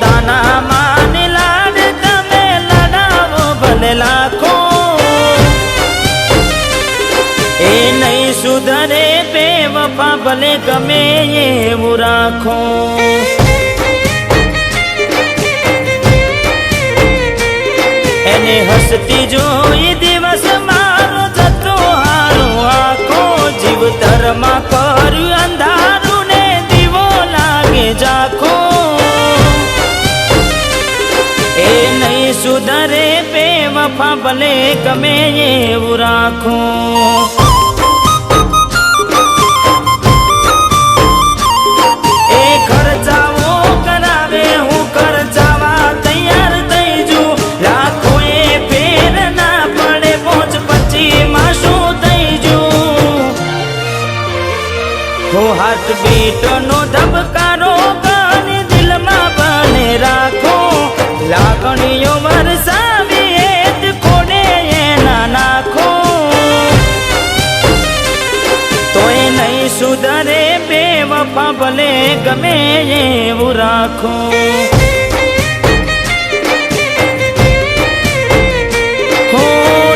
પોતાના માને લાડ તમે લડાવો ભલે લાખો, એ નહીં સુધરે બેવફા ભલે ગમે એવું રાખો। એને હસતી જોઈ દિવસ મારો જતો હારો આખો, જીવતરમાં કર્યું અંધારું ને દીવો લાગે જાખો, એ નહીં સુધરે બેવફા ભલે ગમે એવું રાખો। એ ખર્ચાઓ કરાવે હું ખર્ચાવા તૈયાર થઈ જુ, લાખો એ ફેર ના પડે પહોંચ પછી માં શું થઈ જુ। હો હાથ બીટ નો ધબકારો કાને દિલમાં બને રાખો, લાગણીઓ વરસાવી હેત ખોડે એના નાખો, તોય નહીં સુધરે બેવફા ભલે ગમે એવું રાખો। હો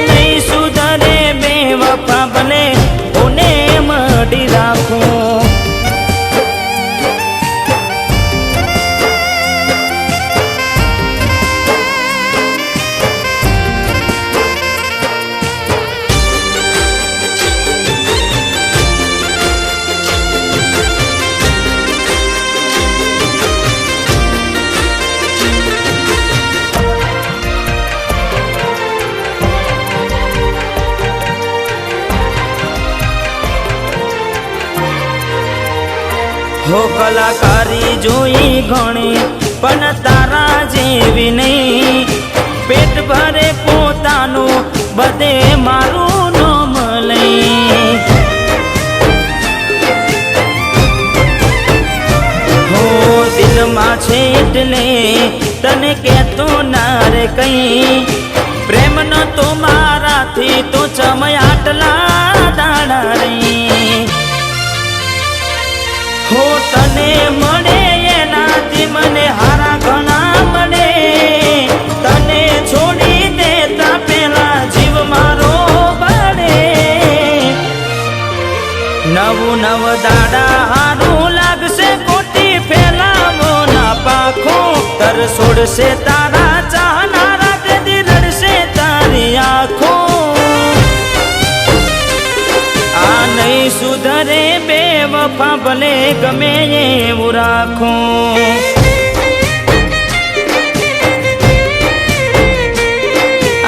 નહીં સુધરે બેવફા ભલે ઓને મળી રાખો। હો કલાકારી જોઈ ઘણી પણ તારા જેવી નહીં, પેટ ભરે પોતાનું બધે મારું નામ લઈ। હો દિલમાં છે એટલે તને કહેતો ના રે કઈ, પ્રેમ ન તો મારાથી તો ચમય આટલા દાડા રહી। હો તને મળે એનાથી મને હારા ઘણા મળે, તને છોડી દેતા પેલા જીવ મારો બળે। નવું નવ દાડા હારું લાગશે ખોટી ફેલાવો ના પાખો, તર છોડશે તારા ચાહનારા કદી રડશે તારી આંખો, આ નહીં સુધરે બેવફા ભલે ગમે એવું રાખો।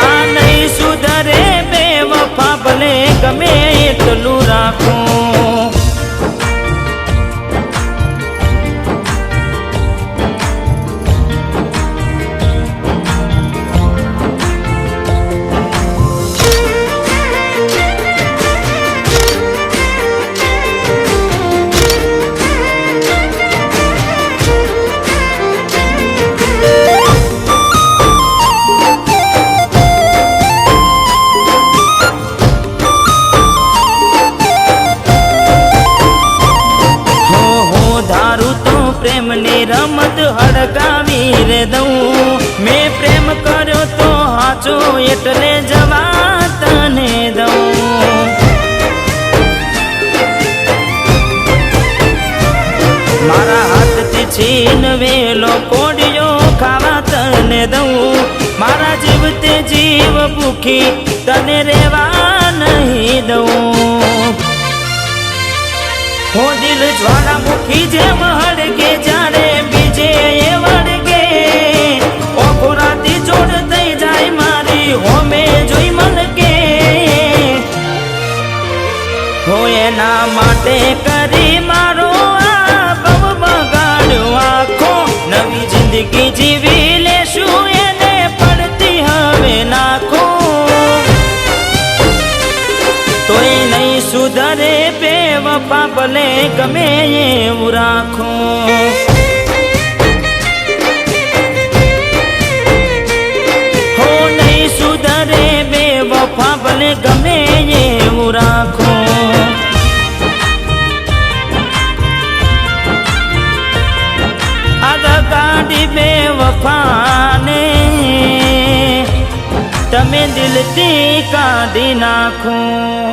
આ નહીં સુધરે બેવફા ભલે ગમે એટલું રાખો। પ્રેમની રમત હડકાવી રે દઉં, મેં પ્રેમ કર્યો તો હાચો એટલે જવા તને દઉં। મારા હાથથી છીનવેલો કોડિયો ખાવા તને દઉં, મારા જીવતે જીવ ભૂખી તને રેવા નહીં દઉં। હો દિલ જ્વાળામુખી જેમ હળગે જ્યારે બીજે એ વળગે, ઓખોરાથી જોડ થઈ જાય મારી હોમે જોઈ મલકે, હો એના માટે કરી મારો આ બહુ બગાડ્યો આખો, નવી જિંદગી જીવી લેશું એને પડતી હવે નાખો, તોય નહીં સુધરે બેવફા ભલે ગમે એવું રાખો। હો નહીં સુધરે બેવફા ભલે ગમે એવું રાખો। આ ગાડી બે કાઢી નાખું.